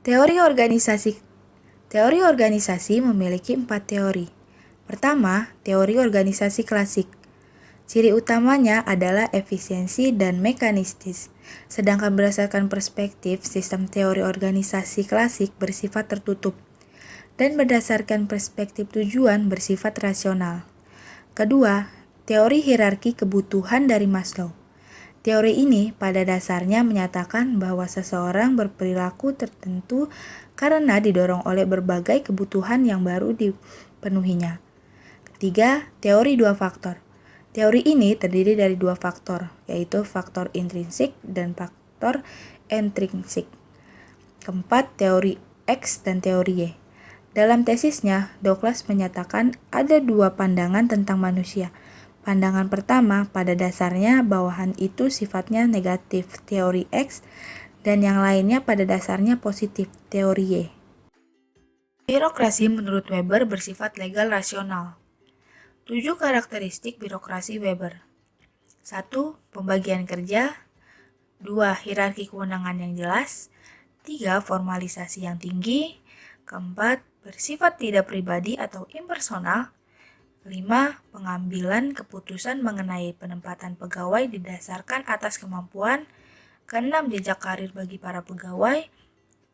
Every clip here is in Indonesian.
Teori organisasi Teori organisasi memiliki 4 teori. Pertama, teori organisasi klasik. Ciri utamanya adalah efisiensi dan mekanistis. Sedangkan berdasarkan perspektif, sistem teori organisasi klasik bersifat tertutup dan berdasarkan perspektif tujuan bersifat rasional. Kedua, teori hierarki kebutuhan dari Maslow. Teori ini pada dasarnya menyatakan bahwa seseorang berperilaku tertentu karena didorong oleh berbagai kebutuhan yang baru dipenuhinya. Ketiga, teori dua faktor. Teori ini terdiri dari dua faktor, yaitu faktor intrinsik dan faktor ekstrinsik. Keempat, teori X dan teori Y. Dalam tesisnya, Douglas menyatakan ada dua pandangan tentang manusia. Pandangan pertama, pada dasarnya bawahan itu sifatnya negatif, teori X, dan yang lainnya pada dasarnya positif, teori Y. Birokrasi menurut Weber bersifat legal rasional. 7 karakteristik birokrasi Weber. 1. Pembagian kerja. 2. Hierarki kewenangan yang jelas. 3. Formalisasi yang tinggi. Keempat, bersifat tidak pribadi atau impersonal. 5. Pengambilan keputusan mengenai penempatan pegawai didasarkan atas kemampuan. Keenam, jejak karir bagi para pegawai.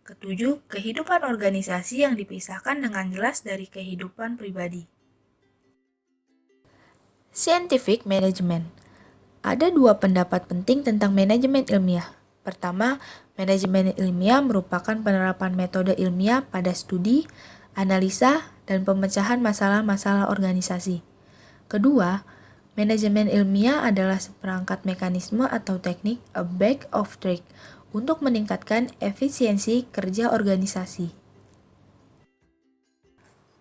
Ketujuh, kehidupan organisasi yang dipisahkan dengan jelas dari kehidupan pribadi. Scientific Management. Ada dua pendapat penting tentang manajemen ilmiah. Pertama, manajemen ilmiah merupakan penerapan metode ilmiah pada studi, analisa, dan pemecahan masalah-masalah organisasi. Kedua, manajemen ilmiah adalah seperangkat mekanisme atau teknik a bag of tricks untuk meningkatkan efisiensi kerja organisasi.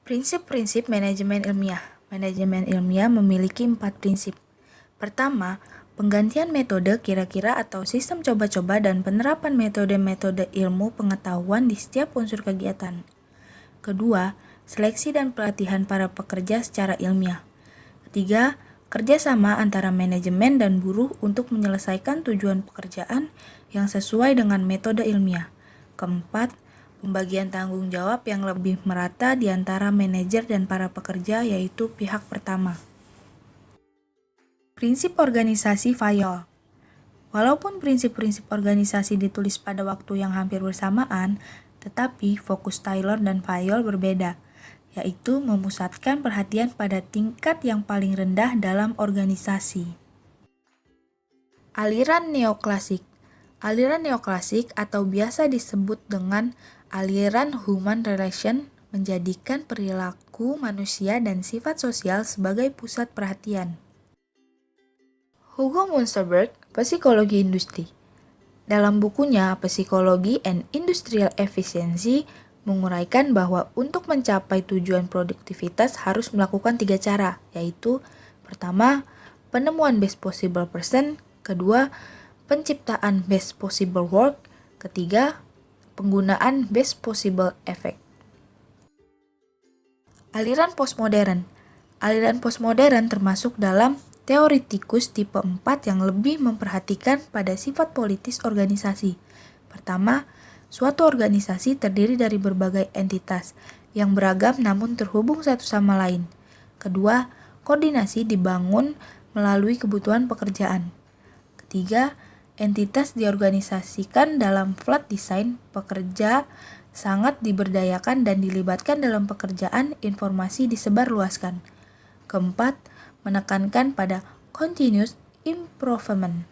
Prinsip-prinsip manajemen ilmiah. Manajemen ilmiah memiliki 4 prinsip. Pertama, penggantian metode kira-kira atau sistem coba-coba dan penerapan metode-metode ilmu pengetahuan di setiap unsur kegiatan. Kedua, seleksi dan pelatihan para pekerja secara ilmiah. Ketiga, kerjasama antara manajemen dan buruh untuk menyelesaikan tujuan pekerjaan yang sesuai dengan metode ilmiah. Keempat, pembagian tanggung jawab yang lebih merata di antara manajer dan para pekerja, yaitu pihak pertama. Prinsip organisasi Fayol. Walaupun prinsip-prinsip organisasi ditulis pada waktu yang hampir bersamaan, tetapi fokus Taylor dan Fayol berbeda, yaitu memusatkan perhatian pada tingkat yang paling rendah dalam organisasi. Aliran neoklasik. Aliran neoklasik atau biasa disebut dengan aliran human relation menjadikan perilaku manusia dan sifat sosial sebagai pusat perhatian. Hugo Munsterberg, Psikologi Industri. Dalam bukunya Psikologi and Industrial Efficiency menguraikan bahwa untuk mencapai tujuan produktivitas harus melakukan 3 cara, yaitu pertama, penemuan best possible person, kedua, penciptaan best possible work, ketiga, penggunaan best possible effect. Aliran postmodern. Aliran postmodern termasuk dalam teoritikus tipe 4 yang lebih memperhatikan pada sifat politis organisasi. Pertama, suatu organisasi terdiri dari berbagai entitas yang beragam namun terhubung satu sama lain. Kedua, koordinasi dibangun melalui kebutuhan pekerjaan. Ketiga, entitas diorganisasikan dalam flat design, pekerja sangat diberdayakan dan dilibatkan dalam pekerjaan, informasi disebarluaskan. Keempat, menekankan pada continuous improvement.